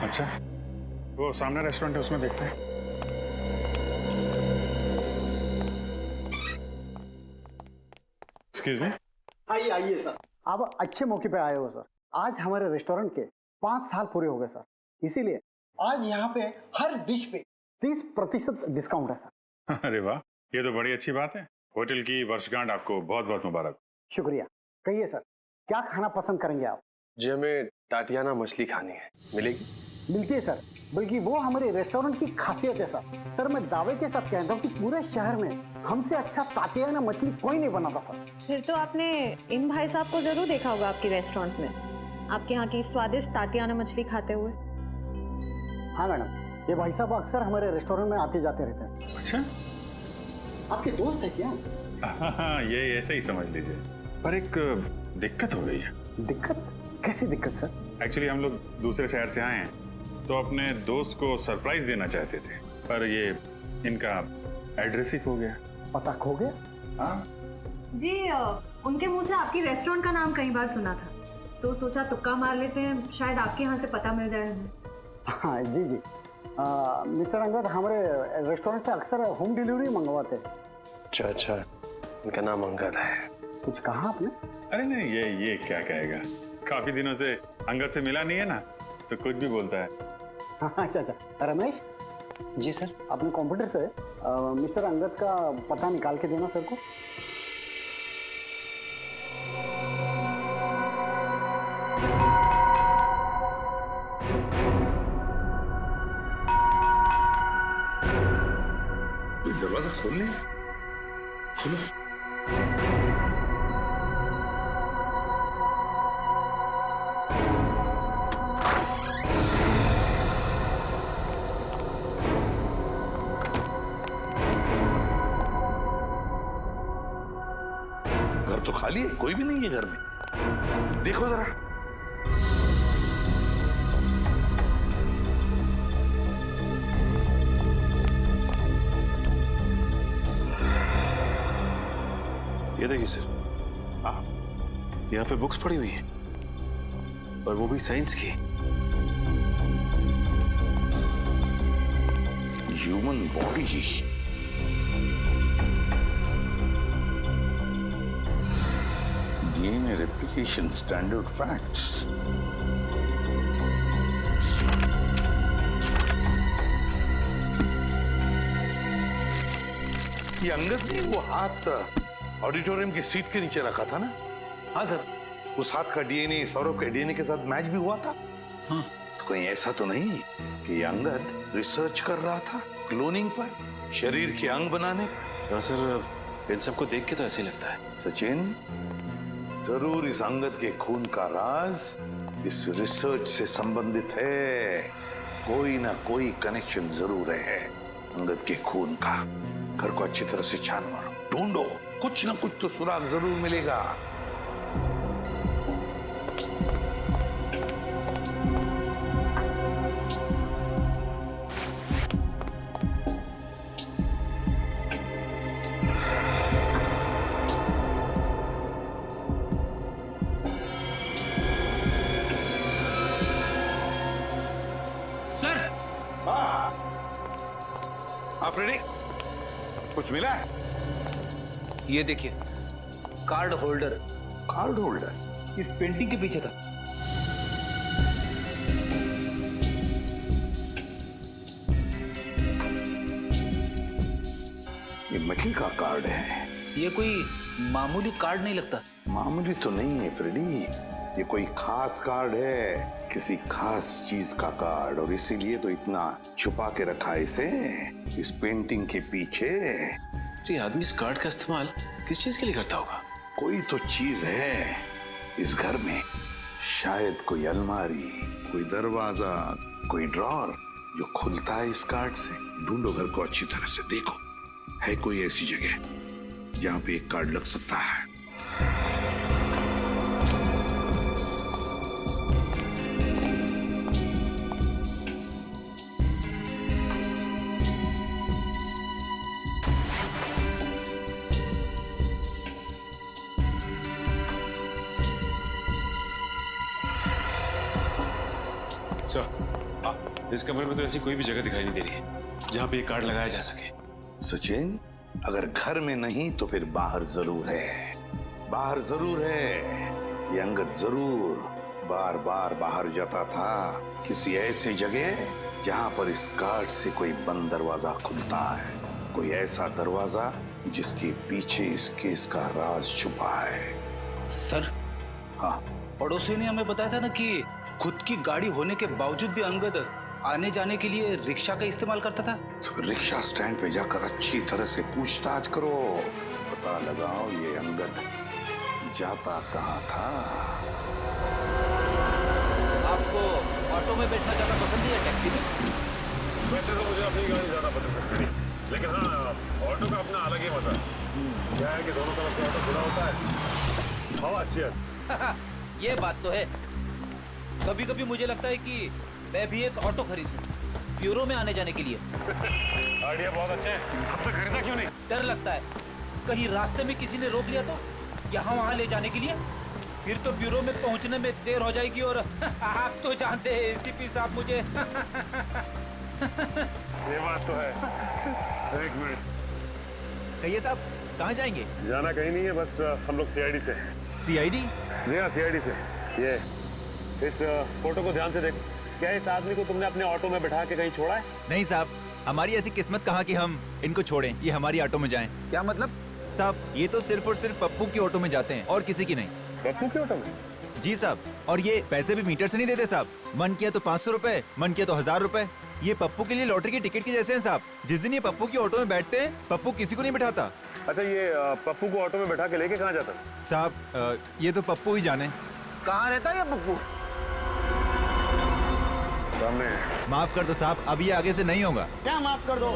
अच्छा, वो सामने रेस्टोरेंट है, उसमें देखते हैं। Excuse me. आइए आइए सर, आप अच्छे मौके पे आए हो सर। आज हमारे रेस्टोरेंट के 5 साल पूरे हो गए सर, इसीलिए आज यहाँ पे हर डिश पे 30% डिस्काउंट है सर। अरे वाह, ये तो बड़ी अच्छी बात है। होटल की वर्षगांठ आपको बहुत बहुत मुबारक। शुक्रिया। कहिए सर, क्या खाना पसंद करेंगे आप? जी, हमें टाटियाना मछली खानी है, मिलेगी? मिलती है सर, बल्कि वो हमारे रेस्टोरेंट की खासियत है सर। सर मैं दावे के साथ कहता हूँ कि पूरे शहर में हमसे अच्छा ताटियाना मछली कोई नहीं बनाता सर। फिर तो आपने इन भाई साहब को जरूर देखा होगा आपके रेस्टोरेंट में, आपके यहाँ की स्वादिष्ट ताटियाना मछली खाते हुए। हाँ मैडम, ये भाई साहब अक्सर हमारे रेस्टोरेंट में आते जाते रहते हैं। अच्छा, आपके दोस्त है क्या? हाँ, ये ऐसे ही समझ लीजिए। पर एक दिक्कत हो गई है। दिक्कत? कैसी दिक्कत सर? एक्चुअली हम लोग दूसरे शहर से आए हैं, तो अपने दोस्त को सरप्राइज देना चाहते थे, पर ये इनका एड्रेस ही खो गया। पता खो गया? हाँ जी, उनके मुंह से आपकी रेस्टोरेंट का नाम कई बार सुना था, तो सोचा तुक्का मार लेते हैं, शायद आपके यहाँ से पता मिल जाए हमें। हाँ जी जी, मिस्टर अंगद हमारे रेस्टोरेंट से अक्सर होम डिलीवरी मंगवाते हैं। अच्छा अच्छा, इनका नाम अंगद है। कुछ कहा आपने? अरे नहीं, ये क्या कहेगा, काफी दिनों से अंगद से मिला नहीं है ना, तो कुछ भी बोलता है। हाँ अच्छा अच्छा, रमेश जी सर। अपने कंप्यूटर से मिस्टर अंगद का पता निकाल के देना सर को। दरवाजा खोल ले, खोलो। घर तो खाली है, कोई भी नहीं है घर में। देखो जरा। ये देखिए सर, यहाँ पे बुक्स पड़ी हुई है, और वो भी साइंस की। Human body, DNA replication standard facts. ये अंगद ने वो हाथ ऑडिटोरियम की सीट के नीचे रखा था ना? हाँ सर। उस हाथ का डीएनए सौरभ के डीएनए के साथ मैच भी हुआ था। हाँ। तो कहीं ऐसा तो नहीं कि ये अंगद रिसर्च कर रहा था क्लोनिंग पर, शरीर के अंग बनाने पर? हाँ सर, इन सबको देख के तो ऐसे लगता है। सचिन, जरूर इस अंगद के खून का राज इस रिसर्च से संबंधित है। कोई ना कोई कनेक्शन जरूर है अंगद के खून का। घर को अच्छी तरह से छान मारो, ढूंढो, कुछ ना कुछ तो सुराग जरूर मिलेगा। आप रेडी? कुछ मिला है? ये देखिए, कार्ड होल्डर। Card holder? इस पेंटिंग के पीछे था। ये मछली का कार्ड है। ये कोई मामूली कार्ड नहीं लगता। मामूली तो नहीं है फ्रेडी, ये कोई खास कार्ड है, किसी खास चीज का कार्ड, और इसीलिए तो इतना छुपा के रखा है इसे इस पेंटिंग के पीछे। तो ये आदमी इस कार्ड का इस्तेमाल किस चीज के लिए करता होगा? कोई तो चीज है इस घर में, शायद कोई अलमारी, कोई दरवाजा, कोई ड्रॉर जो खुलता है इस कार्ड से। ढूंढो घर को अच्छी तरह से, देखो है कोई ऐसी जगह जहां पे एक कार्ड लग सकता है। सर, इस कमरे में तो ऐसी कोई भी जगह दिखाई नहीं दे रही है जहाँ पे ये कार्ड लगाया जा सके। सचिन, अगर घर में नहीं तो फिर बाहर जरूर है। बाहर जरूर है। ये अंगद जरूर बार बार बाहर जाता था, किसी ऐसी जगह जहां पर इस कार्ड से कोई बंद दरवाजा खुलता है, कोई ऐसा दरवाजा जिसके पीछे इस केस का राज छुपा है। सर, हाँ, पड़ोसी ने हमें बताया था ना कि खुद की गाड़ी होने के बावजूद भी अंगद आने जाने के लिए रिक्शा का इस्तेमाल करता था। तो रिक्शा स्टैंड पे जाकर अच्छी तरह से पूछताछ करो, पता लगाओ ये अंगद जाता कहाँ था। आपको ऑटो में बैठना ज्यादा पसंद है या टैक्सी में? वैसे तो मुझे अपनी गाड़ी ज्यादा पसंद है, लेकिन हाँ, ऑटो का अपना अलग ही मजा है। क्या है कि दोनों तरफ से ऑटो खुला होता है, हवा अच्छी है। ये बात तो है। कभी कभी मुझे लगता है कि मैं भी एक ऑटो खरीदूं, ब्यूरो में आने जाने के लिए। आइडिया बहुत अच्छा है, अब तक खरीदा क्यों नहीं? डर लगता है कहीं रास्ते में किसी ने रोक लिया तो, यहाँ वहाँ ले जाने के लिए, फिर तो ब्यूरो में पहुँचने में देर हो जाएगी। और आप तो जानते हैं एसीपी साहब मुझे ये बात तो है। एक मिनट, कहिए साहब, कहाँ जाएंगे? जाना कहीं नहीं है, बस हम लोग सीआईडी से। सीआईडी? जी हाँ, सीआईडी से। ये इस फोटो को ध्यान से देखो। क्या इस आदमी को तुमने अपने ऑटो में बैठा के कहीं छोड़ा है? नहीं साहब, हमारी ऐसी किस्मत कहाँ कि हम इनको छोड़ें, ये हमारी ऑटो में जाएं। क्या मतलब? साहब, ये तो सिर्फ और सिर्फ पप्पू की ऑटो में जाते हैं और किसी की नहीं। पप्पू के ऑटो में? जी साहब, और ये पैसे भी मीटर से नहीं देते साहब। मन किया तो 500 रुपए, मन किया तो 1000 रुपए। ये पप्पू के लिए लॉटरी की टिकट के जैसे हैं साहब। जिस दिन ये पप्पू की ऑटो में बैठते हैं, पप्पू किसी को नहीं बैठाता। अच्छा, ये पप्पू को ऑटो में बैठा के लेके कहाँ जाता? साहब, ये तो पप्पू ही जाने। कहाँ रहता है ये पप्पू? सामने। माफ कर दो साहब, अब ये आगे से नहीं होगा। क्या माफ कर दो?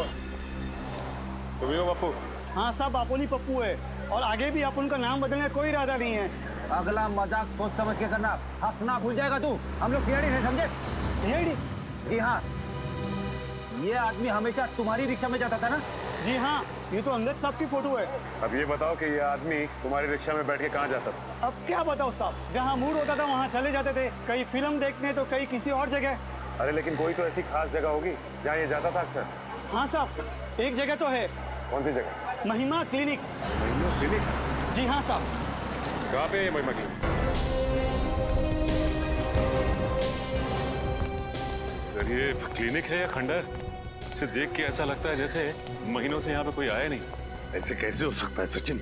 तुम ही हो पप्पू? हाँ साहब, अपन ही पप्पू है और आगे भी अपन का नाम बदलने का कोई इरादा नहीं है। अगला मजाक सोच समझ के करना, हंसना भूल जाएगा तू। हम लोग सीआईडी से, समझे? सीआईडी? जी हाँ, ये आदमी हमेशा तुम्हारी रिक्शा में जाता था ना? जी हाँ, ये तो अंगद साहब की फोटो है। अब ये बताओ कि ये आदमी तुम्हारी रिक्शा में बैठ के कहाँ जाता था? अब क्या बताओ साहब, जहाँ मूड होता था वहाँ चले जाते थे, कहीं फिल्म देखने तो कहीं किसी और जगह। अरे लेकिन कोई तो ऐसी खास जगह होगी जहाँ ये जाता था अक्सर। हाँ साहब, एक जगह तो है। कौन सी जगह? महिमा क्लिनिक। महिमा क्लिनिक? जी हाँ साहब। कहाँ पे है ये महिमा क्लिनिक? सर, ये क्लिनिक है या खंडर? इसे देख के ऐसा लगता है जैसे महीनों से यहाँ पे कोई आया नहीं। ऐसे कैसे हो सकता है सचिन?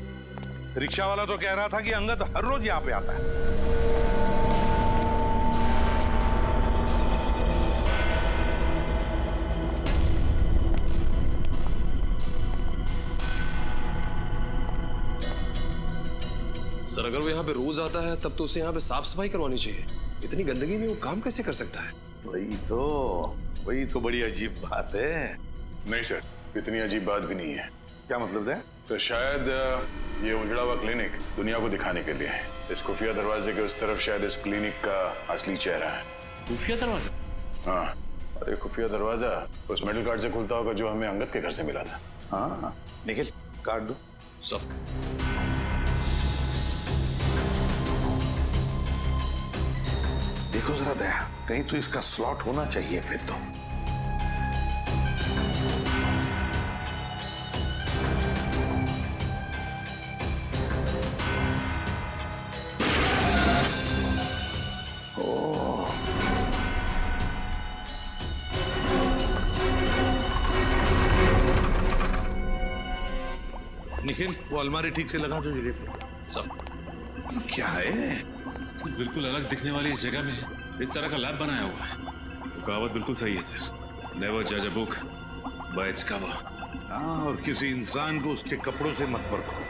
रिक्शा वाला तो कह रहा था कि अंगद हर रोज यहाँ पे आता है। सर, अगर वो यहाँ पे रोज आता है तब तो उसे यहाँ पे साफ सफाई करवानी चाहिए। इतनी गंदगी में वो काम कैसे कर सकता है? वही तो बड़ी अजीब बात है। नहीं सर, इतनी अजीब बात भी नहीं है। क्या मतलब है? तो शायद ये उजड़ा हुआ क्लिनिक दुनिया को दिखाने के लिए है। इस खुफिया दरवाजे के उस तरफ शायद इस क्लिनिक का असली चेहरा है। खुफिया दरवाजा? हाँ, और ये खुफिया दरवाजा उस मेटल कार्ड से खुलता होगा जो हमें अंगद के घर से मिला था। हाँ, निखिल काट दो। सब देखो जरा दया, कहीं तो इसका स्लॉट होना चाहिए फिर तो। निखिल, वो अलमारी ठीक से लगा दो जगह पे। सब क्या है? सर, बिल्कुल अलग दिखने वाली इस जगह में इस तरह का लैब बनाया हुआ है। वो कहावत बिल्कुल सही है सर, नेवर जज a book by its cover. हाँ, और किसी इंसान को उसके कपड़ों से मत परखो।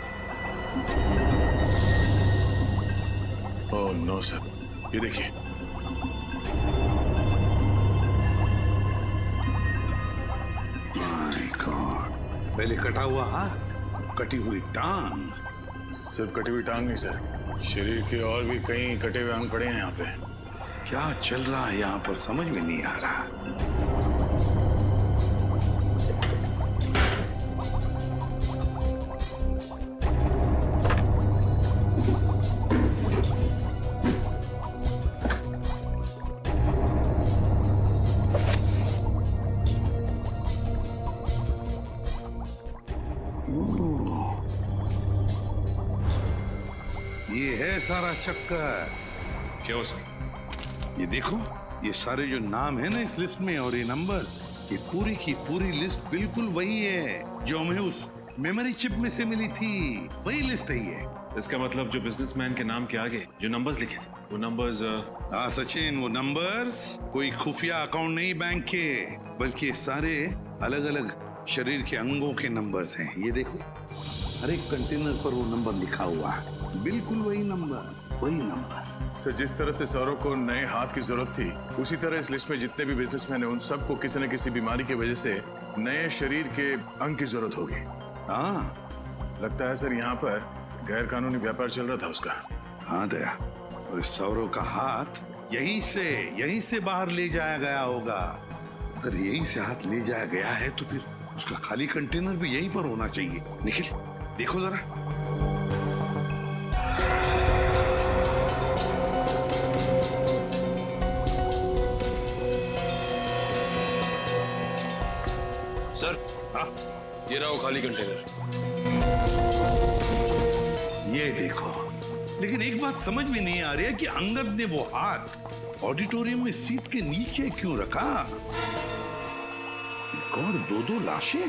ओह नो सर, ये देखिए। माय गॉड, पहले कटा हुआ हाथ, कटी हुई टांग। सिर्फ कटी हुई टांग नहीं सर, शरीर के और भी कई कटे हुए अंग पड़े हैं यहाँ पे। क्या चल रहा है यहाँ पर समझ में नहीं आ रहा। सारा चक्कर। क्या हो सर? ये देखो, ये सारे जो नाम है ना इस लिस्ट में और ये नंबर्स, ये पूरी की पूरी लिस्ट बिल्कुल वही है जो हमें उस मेमोरी चिप में से मिली थी। वही लिस्ट है ये। इसका मतलब जो बिजनेसमैन के नाम के आगे जो नंबर्स लिखे थे वो नंबर्स हाँ सचिन, वो नंबर्स कोई खुफिया अकाउंट नहीं बैंक के, बल्कि ये सारे अलग अलग शरीर के अंगों के नंबर्स हैं। ये देखो, हर एक कंटेनर पर वो नंबर लिखा हुआ है, बिल्कुल वही नंबर, वही नंबर। सर, जिस तरह से सौरव को नए हाथ की जरूरत थी, उसी तरह इस लिस्ट में जितने भी बिजनेसमैन हैं उन सबको किसी न किसी बीमारी की वजह से नए शरीर के अंग की जरूरत होगी। हाँ लगता है सर यहाँ पर गैर कानूनी व्यापार चल रहा था उसका। हाँ दया, और इस सौरव का हाथ यहीं से बाहर ले जाया गया होगा। अगर यहीं से हाथ ले जाया गया है तो फिर उसका खाली कंटेनर भी यहीं पर होना चाहिए। निखिल देखो जरा। सर, हाँ, ये रहा वो खाली कंटेनर। ये देखो, लेकिन एक बात समझ में नहीं आ रही है कि अंगद ने वो हाथ ऑडिटोरियम में सीट के नीचे क्यों रखा? और दो लाशें।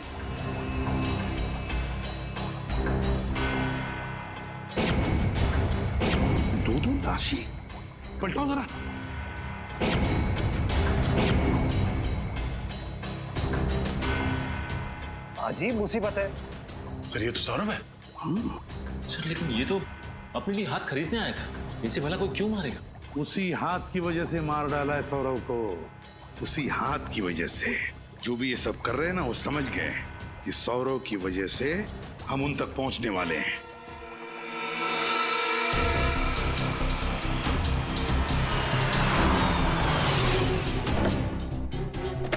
दो लाशें, पलटाओ जरा। अजीब मुसीबत है। सर, ये तो सौरभ है। सर लेकिन ये तो अपने लिए हाथ खरीदने आया था, इसे भला कोई क्यों मारेगा? उसी हाथ की वजह से मार डाला है सौरव को, उसी हाथ की वजह से। जो भी ये सब कर रहे हैं ना, वो समझ गए कि सौरव की वजह से हम उन तक पहुंचने वाले हैं।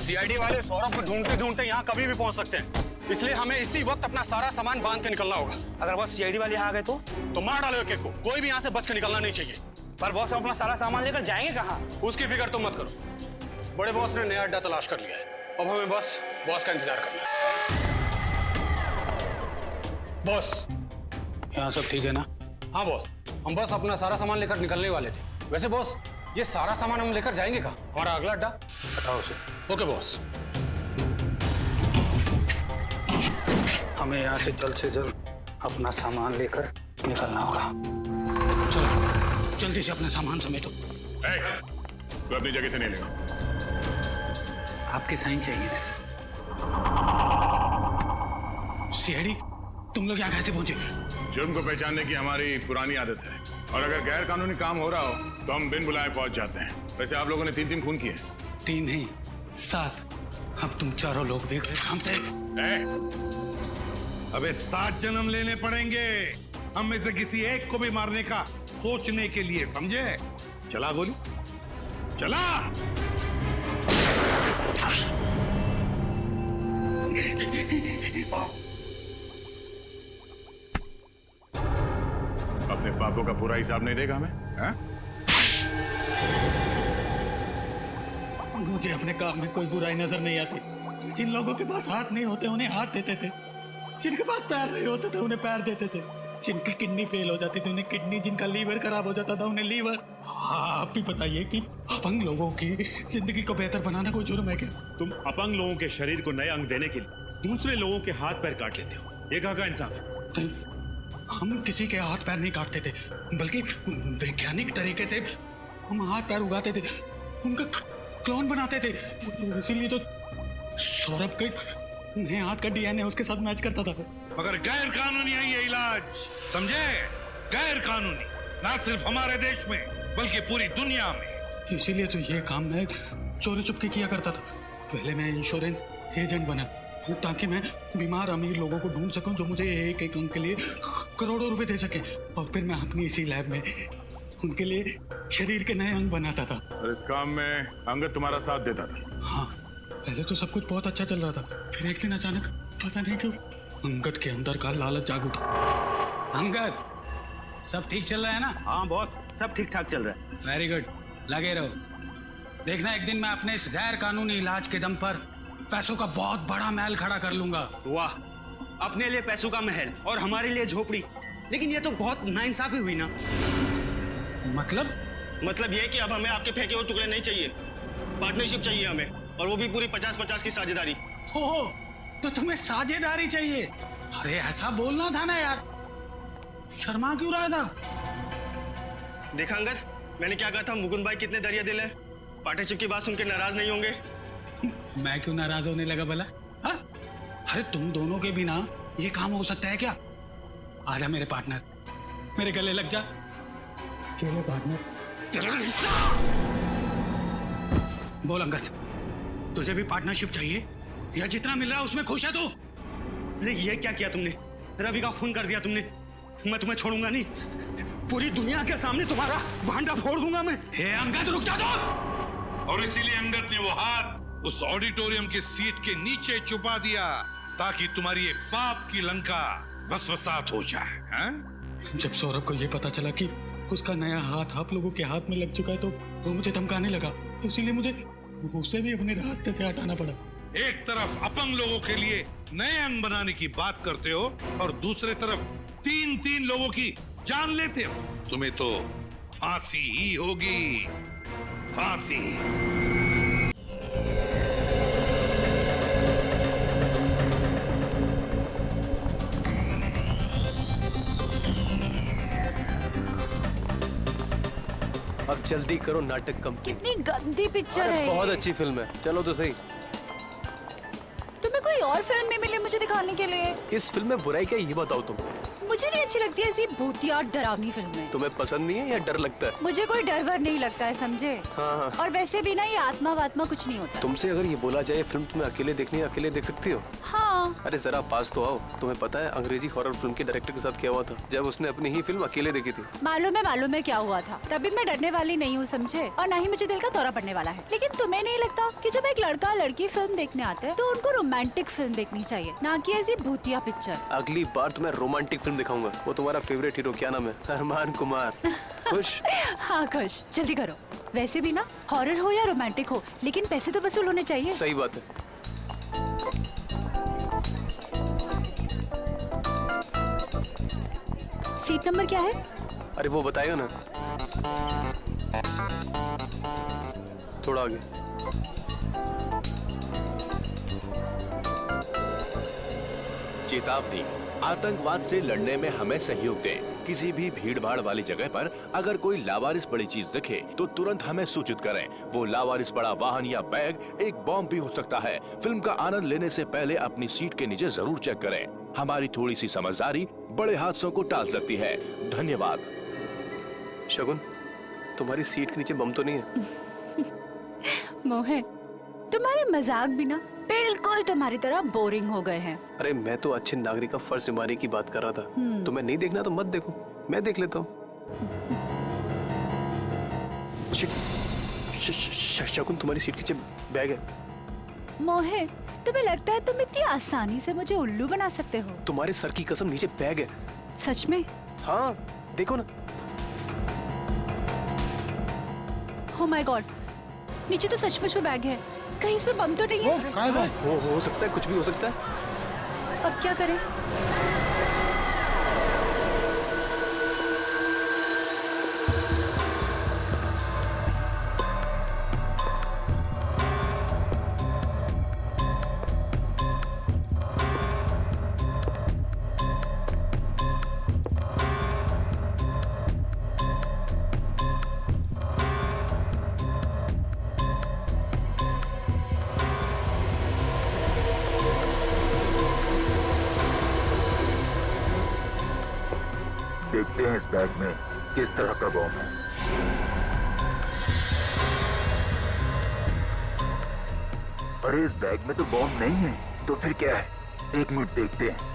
सीआईडी वाले सौरभ को ढूंढते ढूंढते यहाँ कभी भी पहुंच सकते हैं, इसलिए हमें इसी वक्त अपना सारा सामान बांध के निकलना होगा। अगर बॉस सीआईडी वाले यहाँ आ गए तो मार डालो एक एक को, कोई भी यहाँ से बच के निकलना नहीं चाहिए। पर बॉस हम अपना सारा सामान लेकर जाएंगे कहाँ? उसकी फिक्र तुम मत करो, बड़े बॉस ने नया अड्डा तलाश कर लिया है, अब हमें बस बॉस का इंतजार करना है। बॉस, यहाँ सब ठीक है ना? हाँ बॉस, हम बस अपना सारा सामान लेकर निकलने वाले थे। वैसे बॉस, ये सारा सामान हम लेकर जाएंगे कहाँ? हमारा अगला अड्डा? हटाओ उसे। Okay boss. हमें यहाँ से जल्द अपना सामान लेकर निकलना होगा। चलो जल्दी से अपना सामान समेटो। तो अपनी जगह से नहीं लेगा। आपके साइन चाहिए थे। सीआईडी, तुम लोग यहाँ कैसे पहुंचे? जुर्म को पहचानने की हमारी पुरानी आदत है, और अगर गैर कानूनी काम हो रहा हो तो हम बिन बुलाए पहुंच जाते हैं। वैसे आप लोगों ने 3 खून किए। 3 नहीं 7। अब तुम चारों लोग देख रहे हमसे। अबे 7 जन्म लेने पड़ेंगे हम में से किसी एक को भी मारने का सोचने के लिए, समझे? चला गोली, चला। अपने पापों का पूरा हिसाब नहीं देगा हमें? हा? मुझे अपने काम में कोई बुराई नजर नहीं आती। जिन लोगों के पास हाथ नहीं होते उन्हें हाथ देते थे, जिनके पास पैर नहीं होते थे उन्हें पैर देते थे, जिनकी किडनी फेल हो जाती थी उन्हें किडनी, जिनका लीवर खराब हो जाता था उन्हें लीवर। आप भी बताइए कि अपंग लोगों की जिंदगी को बेहतर बनाना कोई जुर्म है क्या? तुम अपंग लोगों के शरीर को नए अंग देने के लिए दूसरे लोगों के हाथ पैर काट लेते हो, ये कहाँ का इंसाफ है? हम किसी के हाथ पैर नहीं काटते थे, बल्कि वैज्ञानिक तरीके से हम हाथ पैर उगाते थे, उनका क्लोन बनाते थे। इसीलिए तो सौरभ के नए हाथ का डीएनए उसके साथ मैच करता था। मगर गैर कानूनी है ये इलाज, समझे? गैर कानूनी, ना सिर्फ हमारे देश में बल्कि पूरी दुनिया में। इसीलिए तो ये काम मैं चोरी चुपके किया करता था। पहले मैं इंश्योरेंस एजेंट बना ताकि मैं बीमार अमीर लोगों को ढूंढ सकूं जो मुझे एक एक अंग के लिए करोड़ों रुपए दे सके, और फिर मैं अपनी इसी लैब में उनके लिए शरीर के नए अंग बनाता था। और इस काम में अंगद तुम्हारा साथ देता था? हाँ, पहले तो सब कुछ बहुत अच्छा चल रहा था, फिर एक दिन अचानक पता नहीं क्यों अंगद के अंदर का लालच जाग उठा। अंगद, सब ठीक चल रहा है ना? हाँ बॉस, सब ठीक ठाक चल रहा है। वेरी गुड, लगे रहो। देखना एक दिन मैं अपने इस गैर कानूनी इलाज के दम पर पैसों का बहुत बड़ा महल खड़ा कर लूंगा। वाह, अपने लिए पैसों का महल और हमारे लिए झोपड़ी, लेकिन ये तो बहुत नाइंसाफी हुई ना। मतलब ये कि अब हमें आपके फेंके हुए टुकड़े नहीं चाहिए, पार्टनरशिप चाहिए हमें, और वो भी पूरी 50-50 की साझेदारी। हो तो तुम्हें साझेदारी चाहिए? अरे ऐसा बोलना था ना यार, शर्मा क्यों रहा था? देखा अंगद, मैंने क्या कहा था, मुकुंद भाई कितने दरिया दिल है, पार्टनरशिप की बात सुन के नाराज नहीं होंगे। मैं क्यों नाराज होने लगा भला? हाँ? अरे तुम दोनों के बिना ये काम हो सकता है क्या? आजा मेरे पार्टनर, मेरे गले लग जा। चलो पार्टनर। बोल अंगद, तुझे भी पार्टनरशिप चाहिए या जितना मिल रहा है उसमें खुश है तू? अरे ये क्या किया तुमने, रवि का खून कर दिया तुमने। मैं तुम्हें छोड़ूंगा नहीं, पूरी दुनिया के सामने तुम्हारा भांडा फोड़ दूंगा मैं। हे अंगद रुक जा तो। और इसीलिए अंगद ने वो हाथ उस ऑडिटोरियम की सीट के नीचे छुपा दिया ताकि तुम्हारी ये पाप की लंका वसवसात हो जाए। हाँ? जब सौरभ को ये पता चला कि उसका नया हाथ आप लोगों के हाथ में लग चुका है तो वो मुझे धमकाने लगा, तो इसीलिए मुझे उसे भी अपने रास्ते से हटाना पड़ा। एक तरफ अपंग लोगों के लिए नए अंग बनाने की बात करते हो और दूसरे तरफ 3-3 लोगों की जान लेते हो। तुम्हें तो फांसी ही होगी, फांसी। अब जल्दी करो, नाटक कम। कितनी गंदी पिक्चर है। बहुत अच्छी फिल्म है, चलो तो सही। तुम्हें कोई और फिल्म नहीं मिली मुझे दिखाने के लिए? इस फिल्म में बुराई क्या, ये बताओ तुम। मुझे नहीं अच्छी लगती ऐसी भूतिया डरावनी फिल्में। तुम्हें पसंद नहीं है या डर लगता है? मुझे कोई डर वर नहीं लगता है, समझे? हाँ। और वैसे भी ना ये आत्मा वात्मा कुछ नहीं होता। तुमसे अगर ये बोला जाए फिल्म तुम्हें अकेले देखनी है, अकेले देख सकती हो? हाँ। अरे जरा पास तो आओ। तुम्हें पता है अंग्रेजी हॉरर फिल्म के डायरेक्टर के साथ क्या हुआ था जब उसने अपनी ही फिल्म अकेले देखी थी? मालूम है क्या हुआ था। तभी मैं डरने वाली नहीं हूँ, समझे? और ना ही मुझे दिल का दौरा पड़ने वाला है। लेकिन तुम्हें नहीं लगता कि जब एक लड़का लड़की फिल्म देखने आते हैं तो उनको रोमांटिक फिल्म देखनी चाहिए, ना कि ऐसी भूतिया पिक्चर? अगली बार तुम्हें रोमांटिक फिल्म दिखाऊंगा। वो तुम्हारा फेवरेट हीरो क्या नाम है? अरमान कुमार। खुश? हाँ खुश। जल्दी करो। वैसे भी ना हॉरर हो या रोमांटिक हो, लेकिन पैसे तो वसूल होने चाहिए। सही बात है। सीट नंबर क्या है? अरे वो बताएगा ना, थोड़ा आगे। चेतावनी, आतंकवाद से लड़ने में हमें सहयोग दें। किसी भी भीड़ भाड़ वाली जगह पर अगर कोई लावारिस बड़ी चीज दिखे तो तुरंत हमें सूचित करें। वो लावारिस बड़ा वाहन या बैग एक बॉम्ब भी हो सकता है। फिल्म का आनंद लेने से पहले अपनी सीट के नीचे जरूर चेक करें। हमारी थोड़ी सी समझदारी बड़े हादसों को टाल सकती है। धन्यवाद। शगुन, तुम्हारी सीट के नीचे बम तो नहीं है? मोहन, तुम्हारे मजाक भी ना बिल्कुल तुम्हारी तरह बोरिंग हो गए हैं। अरे मैं तो अच्छे नागरिक का फर्ज निभाने की बात कर रहा था। तुम्हें नहीं देखना तो मत देखो, मैं देख लेता हूँ। शगुन, तुम्हारी सीट के नीचे बैग है। मोहे, तुम्हें लगता है तुम इतनी आसानी से मुझे उल्लू बना सकते हो? तुम्हारे सर की कसम, नीचे बैग है। सच में? हाँ, देखो ना। Oh my God, नीचे तो सचमुच में बैग है। कहीं इसमें बम तो नहीं है? हो सकता है, कुछ भी हो सकता है। अब क्या करें? देखते हैं इस बैग में किस तरह का बॉम्ब है। अरे इस बैग में तो बॉम्ब नहीं है, तो फिर क्या है? एक मिनट देखते हैं।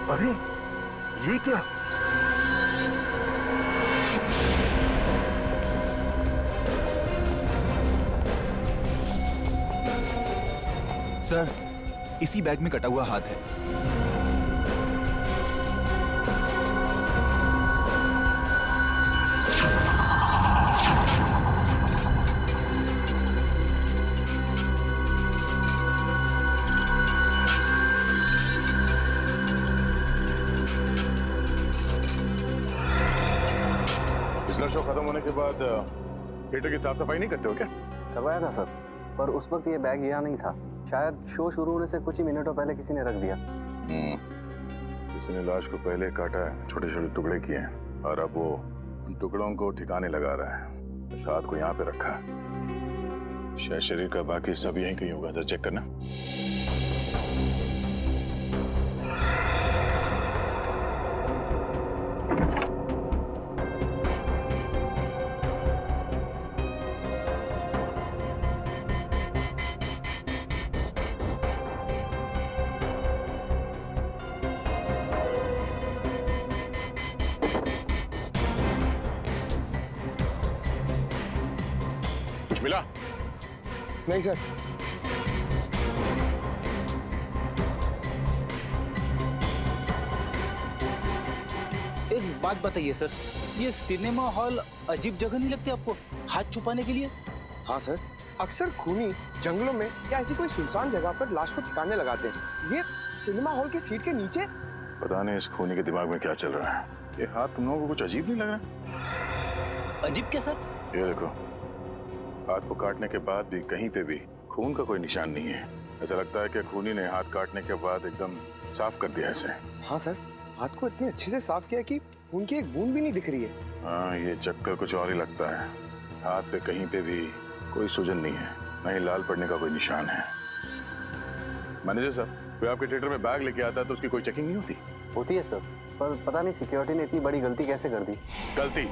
अरे ये क्या? सर, इसी बैग में कटा हुआ हाथ है। बाद थिएटर की साफ सफाई नहीं करते हो क्या? करवाया था सर, पर उस वक्त ये बैग यहाँ नहीं था। शायद शो शुरू होने से कुछ ही मिनटों पहले किसी ने रख दिया। किसी ने लाश को पहले काटा है, छोटे छोटे टुकड़े किए हैं और अब वो उन टुकड़ों को ठिकाने लगा रहा है। इस हाथ को यहाँ पे रखा है, शायद शरीर का बाकी सब यहीं कहीं होगा। जरा चेक करना। कुछ मिला? नहीं सर। एक बात बताइए सर, ये सिनेमा हॉल अजीब जगह नहीं लगती आपको हाथ छुपाने के लिए? हाँ सर, अक्सर खूनी जंगलों में या ऐसी कोई सुनसान जगह पर लाश को ठिकाने लगाते हैं। ये सिनेमा हॉल की सीट के नीचे। पता नहीं इस खूनी के दिमाग में क्या चल रहा है। ये हाथ तुम लोगों को कुछ अजीब नहीं लग रहा? अजीब क्या सर? ये देखो, हाथ को काटने के बाद भी कहीं पे भी खून का कोई निशान नहीं है। ऐसा लगता है कि खूनी ने हाथ काटने के बाद एकदम साफ कर दिया इसे। हाँ सर, हाथ को इतने अच्छे से साफ किया कि उनकी एक बूंद भी नहीं दिख रही है। हाँ, ये चक्कर कुछ और ही लगता है। हाथ पे कहीं पे भी कोई सूजन नहीं है, न ही लाल पड़ने का कोई निशान है। मैनेजर साहब, कोई आपके थिएटर में बैग लेके आता है तो उसकी कोई चेकिंग नहीं होती? होती है सर, पर पता नहीं सिक्योरिटी ने इतनी बड़ी गलती कैसे कर दी। गलती?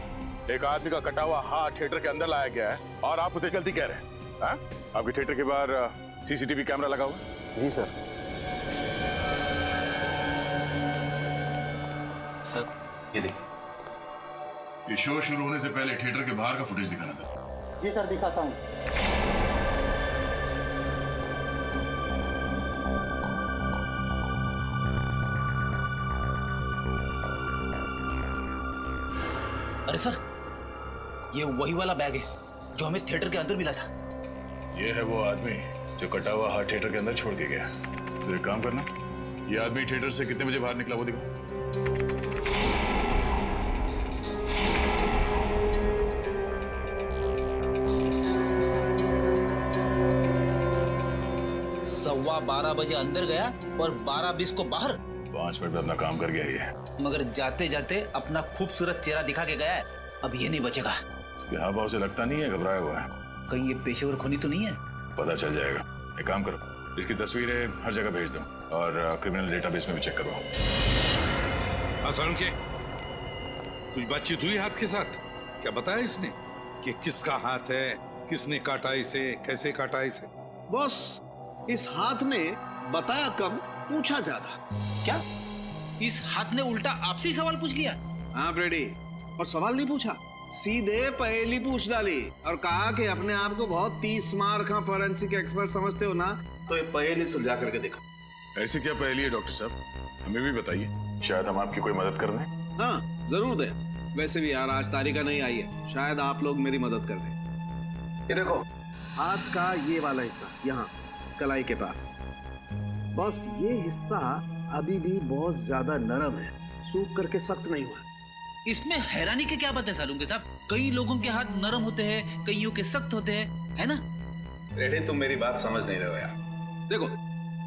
एक आदमी का कटा हुआ हाथ थिएटर के अंदर लाया गया है और आप उसे गलती कह रहे हैं? हाँ? आपके थिएटर के बाहर सीसीटीवी कैमरा लगा हुआ? जी सर। सर ये देखिए, ये शो शुरू होने से पहले थिएटर के बाहर का फुटेज दिखाना था। जी सर, दिखाता हूँ। अरे सर, ये वही वाला बैग है जो हमें थिएटर के अंदर मिला था। ये है वो आदमी जो कटा हुआ हाथ थिएटर के अंदर छोड़ के गया। तो एक काम करना, ये आदमी थिएटर से कितने बजे बाहर निकला वो दिखाओ। 12:15 बजे अंदर गया और 12:20 को बाहर। 5 मिनट में अपना काम कर गया ये। मगर जाते जाते अपना खूबसूरत चेहरा दिखा के गया है। अब ये नहीं बचेगा। इसके हाव भाव से लगता नहीं है घबराया हुआ है। कहीं ये पेशेवर खूनी तो नहीं है? पता चल जाएगा। एक काम करो, इसकी तस्वीरें हर जगह भेज दो और क्रिमिनल डेटाबेस में भी चेक करवाओ। आसान के कुछ बातचीत हुई हाथ के साथ? क्या बताया इसने कि किसका हाथ है, किसने काटा इसे, कैसे काटा इसे? बॉस, इस हाथ ने बताया कम, पूछा ज्यादा। क्या इस हाथ ने उल्टा आपसे ही सवाल पूछ लिया? हाँ ब्रेडी, और सवाल नहीं पूछा, सीधे पहेली पूछ डाली और कहा कि अपने आप को बहुत 30 मार का फोरेंसिक एक्सपर्ट समझते हो ना, तो ये पहेली सुलझा करके दिखा। ऐसी क्या पहेली है डॉक्टर साहब, हमें भी बताइए, शायद हम आपकी कोई मदद कर दें। हाँ जरूर दे। वैसे भी यार आज तारीख नहीं आई है, शायद आप लोग मेरी मदद कर दें। ये देखो, हाथ का ये वाला हिस्सा यहाँ कलाई के पास। बॉस, ये हिस्सा अभी भी बहुत ज्यादा नरम है, सूख करके सख्त नहीं हुआ। इसमें हैरानी की क्या बात है सालूंके साहब? कई लोगों के हाथ नरम होते हैं, कईयों के सख्त होते हैं, है ना? रेडे, तुम मेरी बात समझ नहीं रहे हो यार। देखो,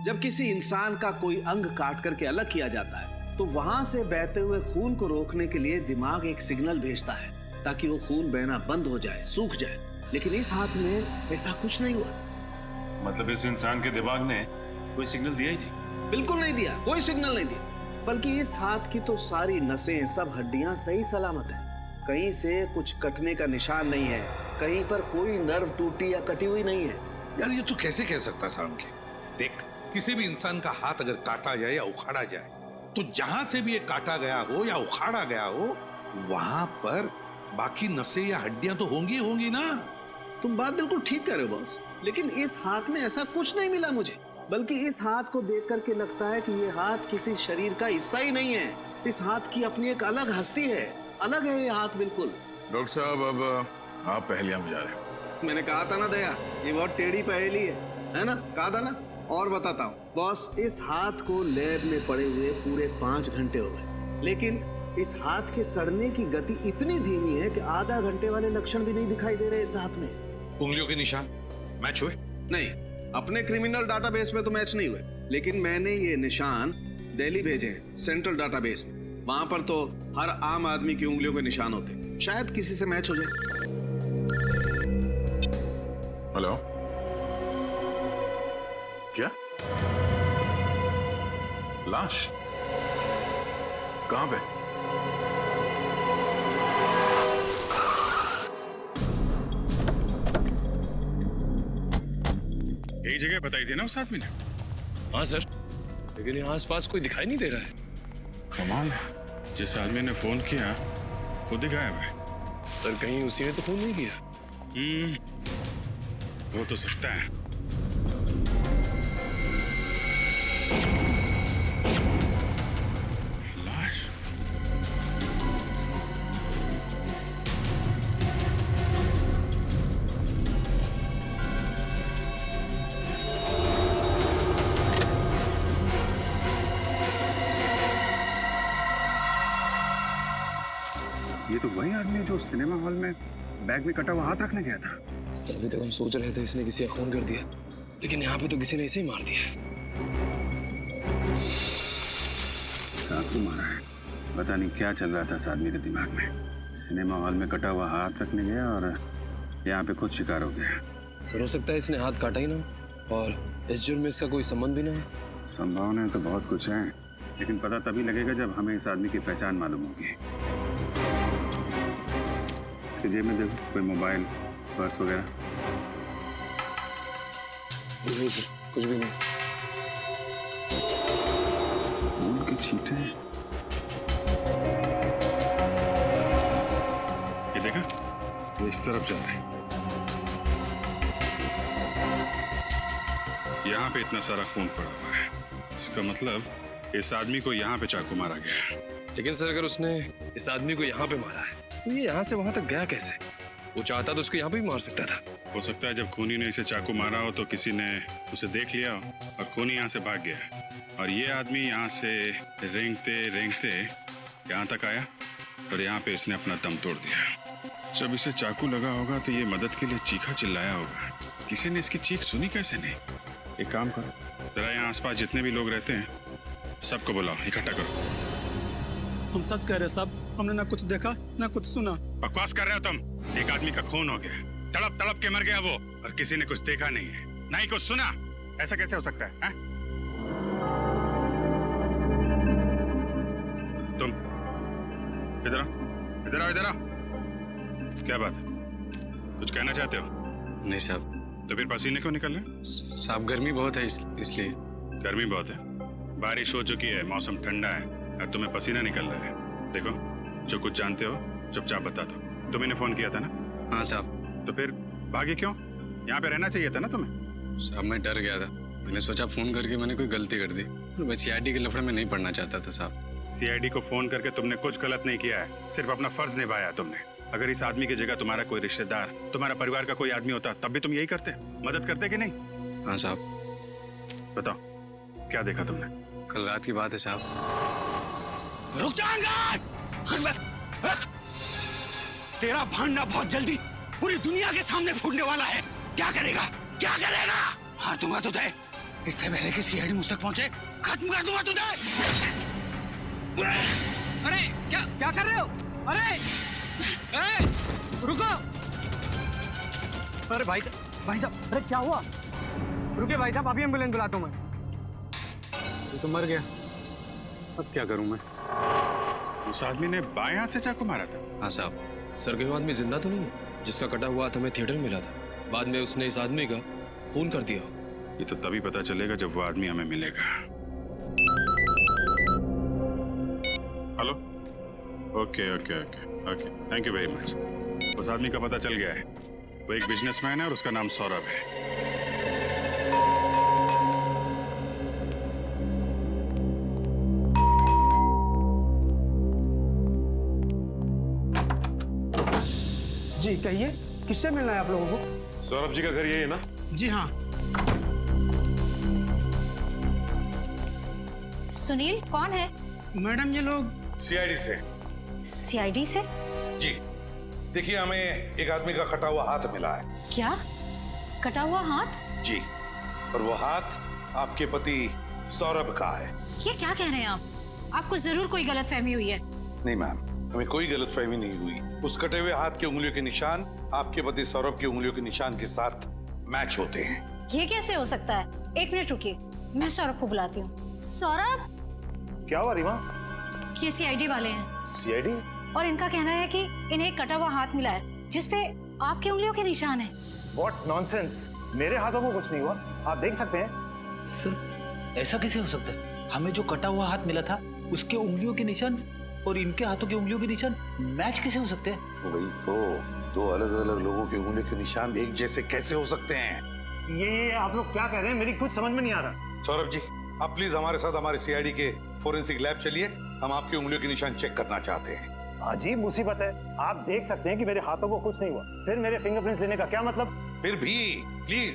जब किसी इंसान का कोई अंग काट करके अलग किया जाता है तो वहां से बहते हुए खून को रोकने के लिए दिमाग एक सिग्नल भेजता है ताकि वो खून बहना बंद हो जाए, सूख जाए। लेकिन इस हाथ में ऐसा कुछ नहीं हुआ। मतलब इस इंसान के दिमाग ने कोई सिग्नल दिया ही नहीं? बिल्कुल नहीं दिया, कोई सिग्नल नहीं दिया। बल्कि इस हाथ की तो सारी नसें, सब हड्डियां सही सलामत है। कहीं से कुछ कटने का निशान नहीं है, कहीं पर कोई नर्व टूटी या कटी हुई नहीं है। यार ये तू कैसे कह सकता सालूंके? देख, किसी भी इंसान का हाथ अगर काटा जाए या उखाड़ा जाए तो जहां से भी ये काटा गया हो या उखाड़ा गया हो वहां पर बाकी नसें या हड्डियां तो होंगी होंगी ना। तुम बात बिल्कुल ठीक कर रहे हो बॉस, लेकिन इस हाथ में ऐसा कुछ नहीं मिला मुझे। बल्कि इस हाथ को देख करके लगता है कि ये हाथ किसी शरीर का हिस्सा ही नहीं है। इस हाथ की अपनी एक अलग हस्ती है, अलग है ये हाथ बिल्कुल। डॉक्टर साहब, अब आप पहेलियां बुझा रहे हो। मैंने कहा था ना दया, ये बहुत टेढ़ी पहेली है ना? कहा था ना। और बताता हूँ बॉस, इस हाथ को लैब में पड़े हुए पूरे 5 घंटे हो गए, लेकिन इस हाथ के सड़ने की गति इतनी धीमी है कि आधा घंटे वाले लक्षण भी नहीं दिखाई दे रहे इस हाथ में। उंगलियों के निशान मैच हुए? नहीं, अपने क्रिमिनल डाटाबेस में तो मैच नहीं हुए, लेकिन मैंने ये निशान दिल्ली भेजे हैं सेंट्रल डाटाबेस में। वहां पर तो हर आम आदमी की उंगलियों के निशान होते हैं, शायद किसी से मैच हो जाए। हेलो, क्या लाश कहां पे? यही जगह बताई थी ना उस आदमी ने। हाँ सर, लेकिन यहाँ आसपास कोई दिखाई नहीं दे रहा है। कमाल है, जिस आदमी ने फोन किया खुद ही गायब है। सर कहीं उसी ने तो फोन नहीं किया। हो तो सकता है। लाश ये तो वही आदमी है जो सिनेमा हॉल में बैग में कटा हुआ हाथ रखने गया था। सर अभी तक हम सोच रहे थे इसने किसी का खून कर दिया, लेकिन यहाँ पे तो किसी ने इसे ही मार दिया। चाकू मारा है। पता नहीं क्या चल रहा था इस आदमी के दिमाग में। सिनेमा हॉल में कटा हुआ हाथ रखने गया और यहाँ पे खुद शिकार हो गया। सर हो सकता है इसने हाथ काटा ही ना, और इस जुर्म में इसका कोई संबंध भी ना हो। संभावना तो बहुत कुछ है, लेकिन पता तभी लगेगा जब हमें इस आदमी की पहचान मालूम होगी। इसके जेब में देखो, कोई मोबाइल, पर्स वगैरह? नहीं सर, कुछ भी नहीं। खून के छींटे। ये देखा, वो इस तरफ जा रहा है। यहाँ पे इतना सारा खून पड़ा हुआ है, इसका मतलब इस आदमी को यहाँ पे चाकू मारा गया है। लेकिन सर अगर उसने इस आदमी को यहाँ पे मारा है तो ये यहाँ से वहां तक गया कैसे? वो चाहता तो उसको यहाँ पे भी मार सकता था। हो सकता है जब खूनी ने इसे चाकू मारा हो तो किसी ने उसे देख लिया हो और खूनी यहाँ से भाग गया, और ये आदमी यहाँ से रेंगते रेंगते यहाँ तक आया और यहाँ पे इसने अपना दम तोड़ दिया। जब इसे चाकू लगा होगा तो ये मदद के लिए चीखा चिल्लाया होगा। किसी ने इसकी चीख सुनी कैसे नहीं? एक काम करो, जरा यहाँ आसपास जितने भी लोग रहते हैं सबको बुलाओ, इकट्ठा करो। हम सच कह रहे साहब, हमने ना कुछ देखा ना कुछ सुना। बकवास कर रहे हो तुम। एक आदमी का खून हो गया, तड़प तड़प के मर गया वो, और किसी ने कुछ देखा नहीं है, ना ही कुछ सुना। ऐसा कैसे हो सकता है? तुम इधर आओ, इधर आओ, इधर आओ। क्या बात है, कुछ कहना चाहते हो? नहीं साहब। तो फिर पसीने क्यों निकल रहे? साहब गर्मी बहुत है इसलिए। गर्मी बहुत है? बारिश हो चुकी है, मौसम ठंडा है और तुम्हें पसीना निकल रहा है। देखो, जो कुछ जानते हो चुपचाप बता दो। तुम्हें फोन किया था ना? हाँ साहब। तो फिर भागे क्यों? यहाँ पे रहना चाहिए था ना तुम्हें। साहब मैं डर गया था, मैंने सोचा फोन करके मैंने कोई गलती कर दी। मैं सीआईडी के लफड़े में नहीं पड़ना चाहता था साहब। सीआईडी को फोन करके तुमने कुछ गलत नहीं किया है, सिर्फ अपना फर्ज निभाया तुमने। अगर इस आदमी की जगह तुम्हारा कोई रिश्तेदार, तुम्हारा परिवार का कोई आदमी होता तब भी तुम यही करते, मदद करते कि नहीं? हाँ साहब। बताओ क्या देखा तुमने? कल रात की बात है साहब। रुक जाएंगे। तेरा भांडा बहुत जल्दी पूरी दुनिया के सामने फूटने वाला है। क्या करेगा? क्या करेगा? मार दूंगा तुझे, इससे पहले कि सीआईडी मुझ तक पहुंचे खत्म कर दूंगा तुझे। अरे क्या कर रहे हो? अरे रुको। अरे भाई साहब, अरे क्या हुआ? रुके भाई साहब, अभी एम्बुलेंस बुलाता हूँ मैं। ये तो मर गया, अब क्या करूं मैं? उस आदमी ने बाएं हाथ से चाकू मारा था। हाँ साहब। सर वो आदमी जिंदा तो नहीं है जिसका कटा हुआ हाथ हमें थिएटर में मिला था? बाद में उसने इस आदमी का खून कर दिया। ये तो तभी पता चलेगा जब वो आदमी हमें मिलेगा। Hello, okay okay okay okay, thank you very much. उस आदमी का पता चल गया है, वो एक बिजनेसमैन है और उसका नाम सौरभ है। जी कहिए, किससे मिलना है आप लोगों को? सौरभ जी का घर यही है ना? जी हाँ। सुनील कौन है? मैडम ये लोग सीआईडी से। सीआईडी से? जी देखिए, हमें एक आदमी का कटा हुआ हाथ मिला है। क्या? कटा हुआ हाथ? जी, और वो हाथ आपके पति सौरभ का है। ये क्या कह रहे हैं आप? आपको जरूर कोई गलतफहमी हुई है। नहीं मैम, हमें कोई गलतफहमी नहीं हुई। उस कटे हुए हाथ की उंगलियों के निशान आपके पति सौरभ की उंगलियों के निशान के साथ मैच होते हैं। ये कैसे हो सकता है? एक मिनट रुकिए, मैं सौरभ को बुलाती हूँ। सौरभ! क्या हुआ रीमा? ये सीआईडी वाले हैं। सीआईडी? और इनका कहना है कि इन्हें एक कटा हुआ हाथ मिला है जिसपे आपकी उंगलियों के निशान है। What nonsense! मेरे हाथों को कुछ नहीं हुआ, आप देख सकते हैं। सर ऐसा कैसे हो सकता है? हमें जो कटा हुआ हाथ मिला था उसके उंगलियों के निशान और इनके हाथों की उंगलियों के निशान मैच कैसे हो सकते हैं? वही तो, दो अलग अलग लोगों की उंगलियों के निशान एक जैसे कैसे हो सकते हैं? ये आप लोग क्या कह रहे हैं? मेरी कुछ समझ में नहीं आ रहा। सौरभ जी, आप प्लीज हमारे साथ हमारे सीआईडी के फोरेंसिक लैब चलिए। हम आपकी उंगलियों के निशान चेक करना चाहते हैं। अजीब मुसीबत है, आप देख सकते हैं कि मेरे हाथों को कुछ नहीं हुआ, फिर मेरे फिंगरप्रिंट्स लेने का क्या मतलब? फिर भी प्लीज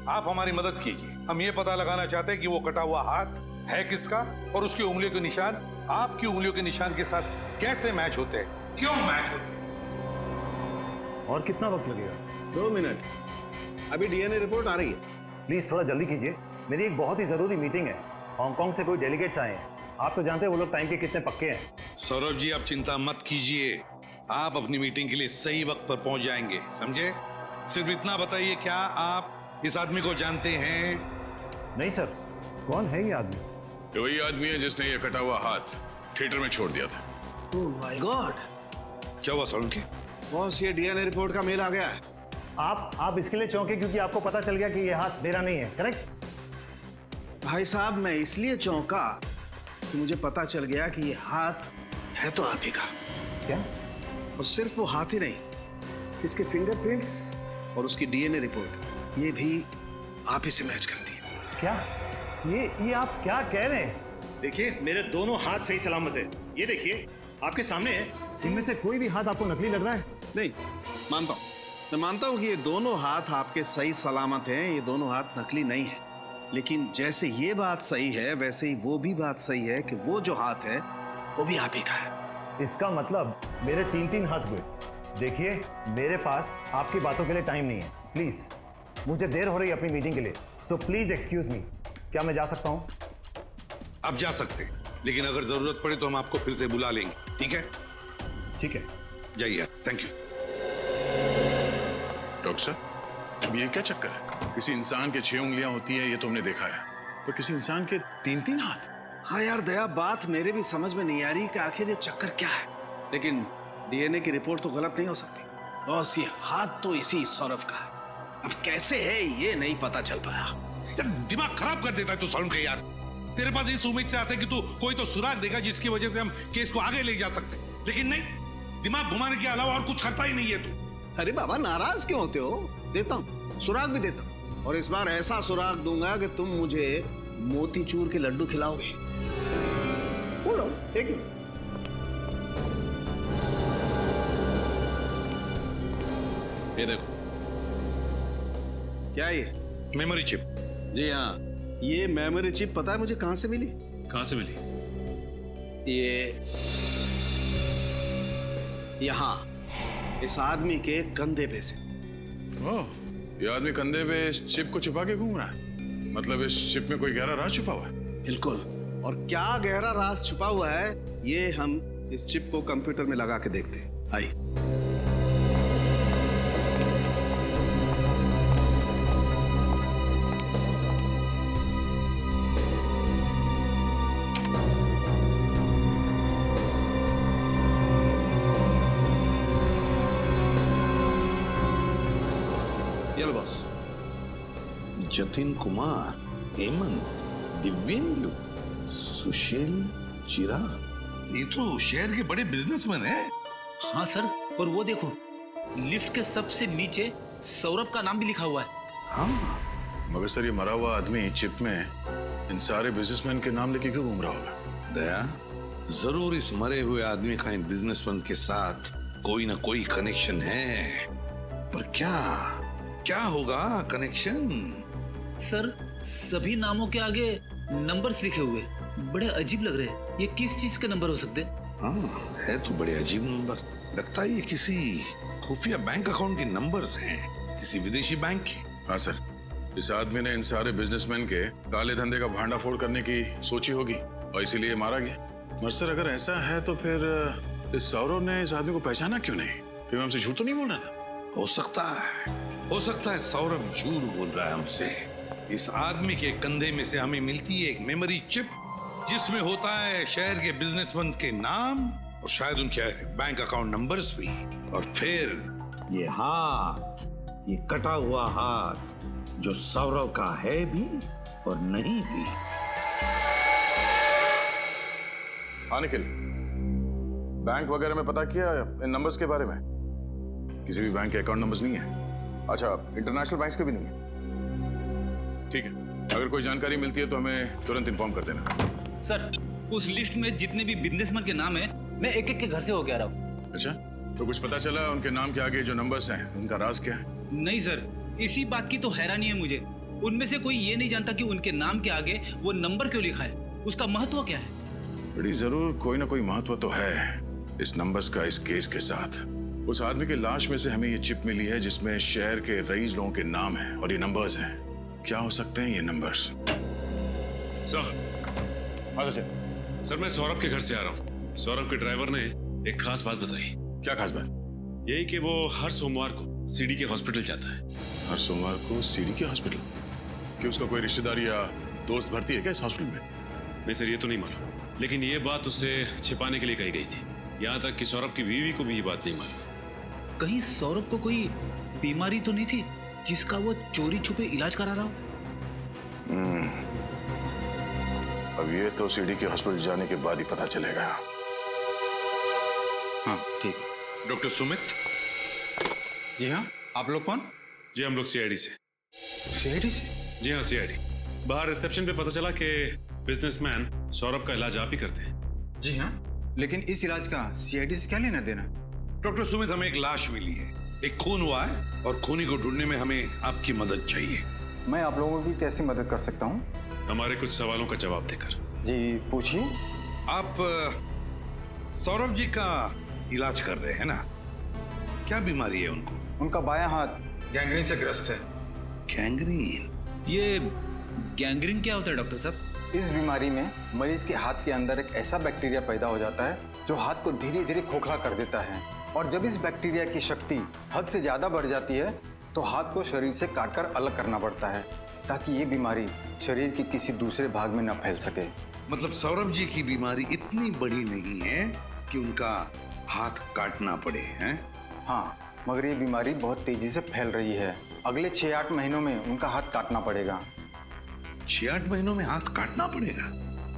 आप हमारी मदद कीजिए। हम ये पता लगाना चाहते हैं कि वो कटा हुआ हाथ है किसका और उसकी उंगलियों के निशान आपकी उंगलियों के निशान के साथ कैसे मैच होते हैं, क्यों मैच होते हैं। और कितना वक्त लगेगा? 2 मिनट, अभी डीएनए रिपोर्ट आ रही है। प्लीज थोड़ा जल्दी कीजिए, मेरी एक बहुत ही जरूरी मीटिंग है। हांगकांग से कोई डेलीगेट्स आए हैं, आप तो जानते हैं वो लोग टाइम के कितने पक्के हैं। सौरभ जी, आप चिंता मत कीजिए, आप अपनी मीटिंग के लिए सही वक्त पर पहुंच जाएंगे, समझे? सिर्फ इतना बताइए, क्या आप इस आदमी को जानते हैं? नहीं सर, कौन है ये आदमी? ये वही आदमी है जिसने ये कटा हुआ हाथ थिएटर में छोड़ दिया था। Oh my God! क्या हुआ सौरभ के? बॉस, ये डीएनए रिपोर्ट का मेल आ गया है। आप इसके लिए चौंके क्योंकि आपको पता चल गया कि ये हाथ मेरा नहीं है, करेक्ट? भाई साहब, मैं इसलिए चौंका कि मुझे पता चल गया कि ये हाथ है तो आप ही का। क्या? और सिर्फ वो हाथ ही नहीं, इसके फिंगरप्रिंट्स और उसकी डीएनए रिपोर्ट ये भी आप ही से मैच करती है। क्या? ये आप क्या कह रहे हैं? देखिए, मेरे दोनों हाथ सही सलामत है, ये देखिए आपके सामने है। इनमें से कोई भी हाथ आपको नकली लग रहा है? नहीं, मानता हूँ, मैं मानता हूँ कि ये दोनों हाथ आपके सही सलामत हैं, ये दोनों हाथ नकली नहीं है। लेकिन जैसे ये बात सही है वैसे ही वो भी बात सही है कि वो जो हाथ है वो भी आप ही का है। इसका मतलब मेरे 3 हाथ हुए। देखिए, मेरे पास आपकी बातों के लिए टाइम नहीं है, प्लीज। मुझे देर हो रही है अपनी मीटिंग के लिए, सो प्लीज एक्सक्यूज मी। क्या मैं जा सकता हूँ? आप जा सकते हैं, लेकिन अगर जरूरत पड़े तो हम आपको फिर से बुला लेंगे, ठीक है? ठीक है, जाइए। Thank you. डॉक्टर साहब, ये क्या चक्कर है? किसी इंसान के 6 उंगलियां होती है ये तो हमने देखा है, तो किसी इंसान के 3 हाथ? हाँ यार दया, बात मेरे भी समझ में नहीं आ रही कि आखिर ये चक्कर क्या है। लेकिन डीएनए की रिपोर्ट तो गलत नहीं हो सकती। बॉस, ये हाथ तो इसी सौरभ का है। अब कैसे है ये नहीं पता चल पाया। दिमाग खराब कर देता है तू सौरभ के यार। तेरे पास इस उम्मीद से आता है कि तू कोई तो सुराग देगा जिसकी वजह से हम केस को आगे ले जा सकते, लेकिन नहीं, दिमाग घुमाने के अलावा और कुछ करता ही नहीं है तू। अरे बाबा, नाराज क्यों होते हो? देता हूँ, सुराग भी देता हूँ, और इस बार ऐसा सुराग दूंगा कि तुम मुझे मोतीचूर के लड्डू खिलाओगे। बोलो, एक मिनट। ये देखो, क्या ये? Memory chip. जी हाँ, ये मेमोरी चिप पता है मुझे कहां से मिली? कहां से मिली? ये यहाँ इस आदमी के कंधे पे से। ओह, ये आदमी कंधे पे इस चिप को छुपा के घूम रहा है। मतलब इस चिप में कोई गहरा राज छुपा हुआ है। बिल्कुल, और क्या गहरा राज छुपा हुआ है ये हम इस चिप को कंप्यूटर में लगा के देखते हैं। आइए। जतिन कुमार, हेमंत, दिव्येंदु, सुशील, चिराग, ये तो शहर के बड़े बिजनेसमैन हैं। हाँ सर, और वो देखो, लिफ्ट के सबसे नीचे सौरभ का नाम भी लिखा हुआ है। हाँ, मगर सर ये मरा हुआ आदमी चिप में इन सारे बिजनेसमैन के नाम लेके क्यों घूम रहा होगा? दया, जरूर इस मरे हुए आदमी का इन बिजनेसमैन के साथ कोई ना कोई कनेक्शन है, पर क्या होगा कनेक्शन? सर, सभी नामों के आगे नंबर्स लिखे हुए, बड़े अजीब लग रहे हैं। ये किस चीज के नंबर हो सकते हैं? हाँ, है तो बड़े अजीब नंबर। लगता है ये किसी खुफिया बैंक अकाउंट के नंबर्स हैं, किसी विदेशी बैंक के। हाँ सर, इस आदमी ने इन सारे बिजनेसमैन के काले धंधे का भांडाफोड़ करने की सोची होगी और इसीलिए मारा गया। और सर अगर ऐसा है तो फिर इस सौरभ ने इस आदमी को पहचाना क्यों नहीं? फिर हमसे झूठ तो नहीं बोल रहा था? हो सकता है सौरभ झूठ बोल रहा है हमसे। इस आदमी के कंधे में से हमें मिलती है एक मेमोरी चिप जिसमें होता है शहर के बिजनेसमैन के नाम और शायद उनके बैंक अकाउंट नंबर्स भी। और फिर ये हाथ, ये कटा हुआ हाथ जो सौरभ का है भी और नहीं भी। हाँ निखिल, बैंक वगैरह में पता किया इन नंबर्स के बारे में? किसी भी बैंक के अकाउंट नंबर्स नहीं है। अच्छा, इंटरनेशनल बैंक्स के भी नहीं है? ठीक है, अगर कोई जानकारी मिलती है तो हमें तुरंत इन्फॉर्म कर देना। सर, उस लिस्ट में जितने भी बिजनेसमैन के नाम हैं, मैं एक एक के घर से होके आ रहा हूँ। अच्छा, तो कुछ पता चला उनके नाम के आगे जो नंबर्स हैं उनका राज क्या है? नहीं सर, इसी बात की तो हैरानी है मुझे। उनमें से कोई ये नहीं जानता कि उनके नाम के आगे वो नंबर क्यों लिखा है, उसका महत्व क्या है। बड़ी जरूर कोई ना कोई महत्व तो है इस नंबर्स का इस केस के साथ। उस आदमी की लाश में से हमें ये चिप मिली है जिसमें शहर के रईस लोगों के नाम हैं और ये नंबर्स हैं। क्या हो सकते हैं ये नंबर्स? सर, हाँ सचिन। सर मैं सौरभ के घर से आ रहा हूँ। सौरभ के ड्राइवर ने एक खास बात बताई। क्या खास बात? यही कि वो हर सोमवार को सीडी के हॉस्पिटल जाता है। हर सोमवार को सीडी के हॉस्पिटल? कि उसका कोई रिश्तेदार या दोस्त भर्ती है क्या इस हॉस्पिटल में? नहीं सर, ये तो नहीं मालूम, लेकिन ये बात उससे छिपाने के लिए कही गई थी। यहाँ तक कि सौरभ की बीवी को भी ये बात नहीं मालूम। कहीं सौरभ को कोई बीमारी तो नहीं थी जिसका वो चोरी छुपे इलाज करा रहा हो? अब ये तो सीडी के हॉस्पिटल जाने के बाद ही पता चलेगा। हाँ ठीक। डॉक्टर सुमित? जी हाँ, आप लोग कौन? जी हम लोग सीआईडी से। सीआईडी से? जी हाँ सीआईडी। बाहर रिसेप्शन पे पता चला कि बिजनेसमैन सौरभ का इलाज आप ही करते हैं। जी हाँ, लेकिन इस इलाज का सीआईडी से क्या लेना देना? डॉक्टर सुमित, हमें एक लाश मिली है, एक खून हुआ है और खूनी को ढूंढने में हमें आपकी मदद चाहिए। मैं आप लोगों की कैसे मदद कर सकता हूँ? हमारे कुछ सवालों का जवाब देकर। जी पूछिए। आप सौरभ जी का इलाज कर रहे हैं ना? क्या बीमारी है उनको? उनका बायां हाथ गैंग्रीन से ग्रस्त है। गैंग्रीन? ये गैंग्रीन क्या होता है डॉक्टर साहब? इस बीमारी में मरीज के हाथ के अंदर एक ऐसा बैक्टीरिया पैदा हो जाता है जो हाथ को धीरे धीरे खोखला कर देता है। और जब इस बैक्टीरिया की शक्ति हद से ज्यादा बढ़ जाती है तो हाथ को शरीर से काटकर अलग करना पड़ता है ताकि ये बीमारी शरीर के किसी दूसरे भाग में न फैल सके। मतलब सौरभ जी की बीमारी इतनी बड़ी नहीं है कि उनका हाथ काटना पड़े, हैं? हाँ, मगर ये बीमारी बहुत तेजी से फैल रही है। अगले 6-8 महीनों में उनका हाथ काटना पड़ेगा। 6-8 महीनों में हाथ काटना पड़ेगा?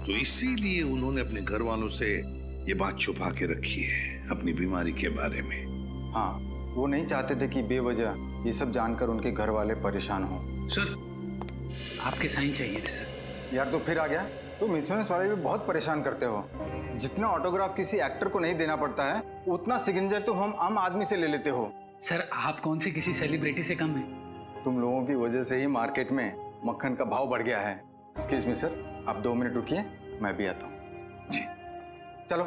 तो इसीलिए उन्होंने अपने घर वालों से ये बात छुपा के रखी है अपनी बीमारी के बारे में। हाँ, वो नहीं चाहते थे कि बेवजह ये सब जानकर उनके घर वाले परेशान हो। सर, आपके साइन चाहिए थे सर। यार तो फिर आ गया। तुम इंश्योरेंस वाले भी बहुत परेशान करते हो। जितना ऑटोग्राफ किसी एक्टर को नहीं देना पड़ता है उतना सिग्नेचर तो हम आम आदमी से ले लेते हो। सर, आप कौन से किसी सेलिब्रिटी से कम है? तुम लोगों की वजह से ही मार्केट में मक्खन का भाव बढ़ गया है। एक्सक्यूज मी सर, आप 2 मिनट रुकिए, मैं भी आता हूँ। जी चलो।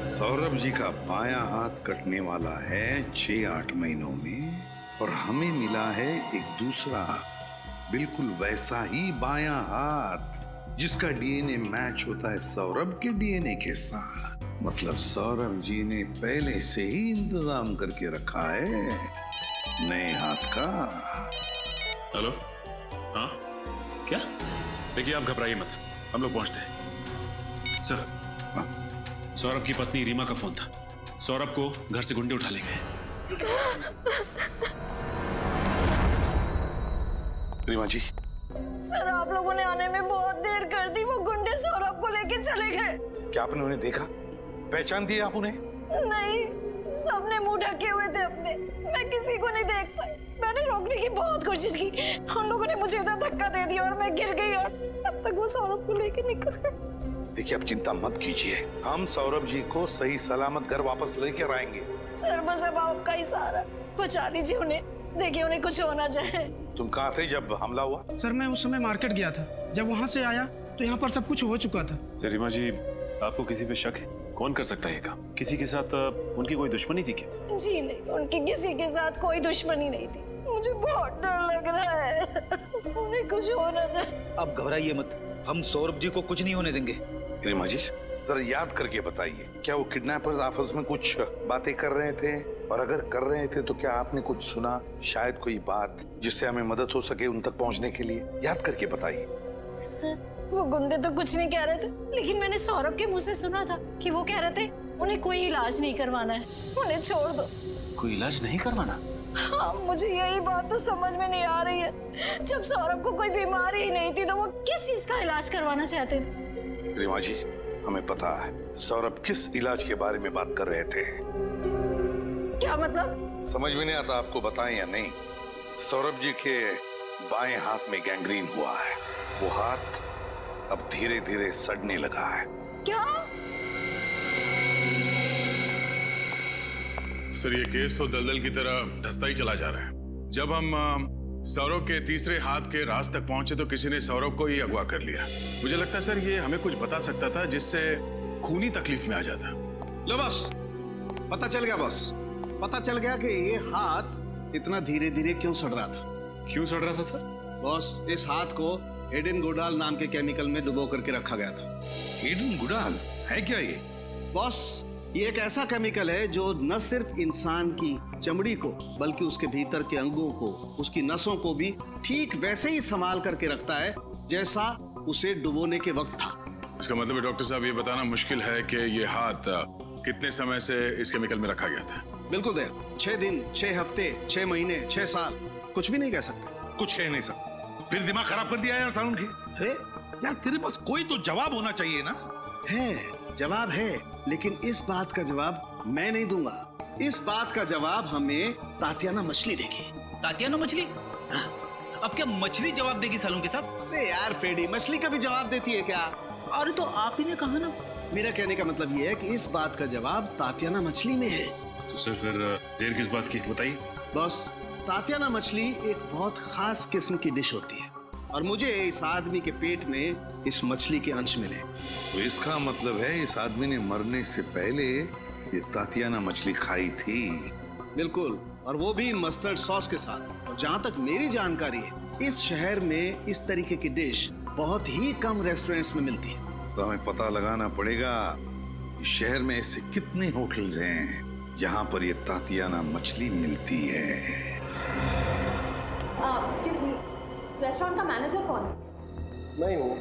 सौरभ जी का बायां हाथ कटने वाला है 6-8 महीनों में और हमें मिला है एक दूसरा बिल्कुल वैसा ही बायां हाथ जिसका डीएनए मैच होता है सौरभ के डीएनए के साथ। मतलब सौरभ जी ने पहले से ही इंतजाम करके रखा है नए हाथ का। हेलो? हाँ क्या? देखिए आप घबराइए मत, हम लोग पहुंचते हैं। सर, सौरभ की पत्नी रीमा का फोन था। सौरभ को घर से गुंडे उठा ले गए। रीमा जी। सर, आप लोगों ने आने में बहुत देर कर दी। वो गुंडे सौरभ को लेके चले गए। क्या आपने उन्हें देखा? पहचान दिया आप उन्हें? नहीं, सबने मुंह ढके हुए थे अपने। मैं किसी को नहीं देख पाई। मैंने रोकने की बहुत कोशिश की, उन लोगों ने मुझे इधर धक्का दे दिया और मैं गिर गई और तब तक वो सौरभ को लेके निकल गए। देखिए, आप चिंता मत कीजिए, हम सौरभ जी को सही सलामत घर वापस लेकर आएंगे। सर, बस अब आपका ही सहारा, बचा लीजिए उन्हें। देखिए उन्हें कुछ होना चाहे। तुम कहाँ थे जब हमला हुआ? सर, मैं उस समय मार्केट गया था। जब वहाँ से आया तो यहाँ पर सब कुछ हो चुका था। रीमा जी, आपको किसी पे शक है? कौन कर सकता है ये काम? किसी के साथ उनकी कोई दुश्मनी थी क्या? जी नहीं, उनकी किसी के साथ कोई दुश्मनी नहीं थी। मुझे बहुत डर लग रहा है, उन्हें कुछ हो ना जाए। अब घबराइए मत, हम सौरभ जी को कुछ नहीं होने देंगे। रीमा जी, जरा याद करके बताइए, क्या वो किडनैपर्स आपस में कुछ बातें कर रहे थे? और अगर कर रहे थे तो क्या आपने कुछ सुना? शायद कोई बात जिससे हमें मदद हो सके उन तक पहुंचने के लिए। याद करके बताइए। सर, वो गुंडे तो कुछ नहीं कह रहे थे, लेकिन मैंने सौरभ के मुंह से सुना था कि वो कह रहे थे उन्हें कोई इलाज नहीं करवाना है, उन्हें छोड़ दो। कोई इलाज नहीं करवाना? हाँ, मुझे यही बात तो समझ में नहीं आ रही है। जब सौरभ को कोई बीमारी ही नहीं थी तो वो किस चीज का इलाज करवाना चाहते? रीमा जी, हमें पता है सौरभ किस इलाज के बारे में बात कर रहे थे। क्या मतलब? समझ में नहीं आता आपको बताएं या नहीं। सौरभ जी के बाएं हाथ में गैंग्रीन हुआ है। वो हाथ अब धीरे धीरे सड़ने लगा है। क्या? सर, ये केस तो दलदल की तरह धंसता ही चला जा रहा है। जब हम सौरभ के तीसरे हाथ के राज तक पहुंचे तो किसी ने सौरभ को ही अगवा कर लिया। मुझे लगता है सर ये हमें कुछ बता सकता था जिससे खूनी तकलीफ में आ जाता। लो बॉस, पता चल गया बॉस, पता चल गया कि ये हाथ इतना धीरे धीरे क्यों सड़ रहा था। क्यों सड़ रहा था सर? बॉस, इस हाथ को एडेन गुडाल नाम के केमिकल में डुबो करके रखा गया था। एडेन गुडाल है क्या ये? बॉस, ये एक ऐसा केमिकल है जो न सिर्फ इंसान की चमड़ी को बल्कि उसके भीतर के अंगों को, उसकी नसों को भी ठीक वैसे ही संभाल करके रखता है जैसा उसे डुबोने के वक्त था। इसका मतलब है डॉक्टर साहब, ये बताना मुश्किल है कि ये हाथ कितने समय से इस केमिकल में रखा गया था। बिल्कुल देव, 6 दिन, 6 हफ्ते, 6 महीने, 6 साल, कुछ भी नहीं कह सकते। कुछ कह नहीं सकते। फिर दिमाग खराब कर दिया यार सारुण की। अरे यार, तेरे पास कोई तो जवाब होना चाहिए ना। है, जवाब है, लेकिन इस बात का जवाब मैं नहीं दूंगा। इस बात का जवाब हमें तातियाना मछली देगी। तातियाना मछली? हाँ। अब क्या मछली जवाब देगी सालून के साथ? अरे यार पेडी, मछली कभी जवाब देती है क्या? अरे तो आप ही ने कहा ना। मेरा कहने का मतलब ये है कि इस बात का जवाब तातियाना मछली में है। तो सर फिर देर किस बात की, बताइए। बॉस, तातियाना मछली एक बहुत खास किस्म की डिश होती है और मुझे इस आदमी के पेट में इस मछली के अंश मिले। तो इसका मतलब है इस आदमी ने मरने से पहले ये तातियाना मछली खाई थी। बिल्कुल, और वो भी मस्टर्ड सॉस के साथ। और जहाँ तक मेरी जानकारी है, इस शहर में इस तरीके की डिश बहुत ही कम रेस्टोरेंट्स में मिलती है। तो हमें पता लगाना पड़ेगा इस शहर में ऐसे कितने होटल्स हैं जहाँ पर ये तातियाना मछली मिलती है। एक्सक्यूज मी, रेस्टोरेंट का मैनेजर कौन है? मैं हूँ।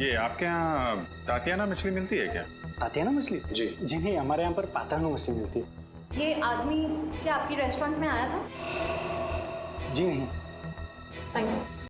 ये आपके यहाँ तातियाना मछली मिलती है क्या? तातियाना मछली? जी जी नहीं, हमारे यहाँ पर पाताना मछली मिलती है। ये आदमी क्या आपकी रेस्टोरेंट में आया था? जी नहीं। Thank you.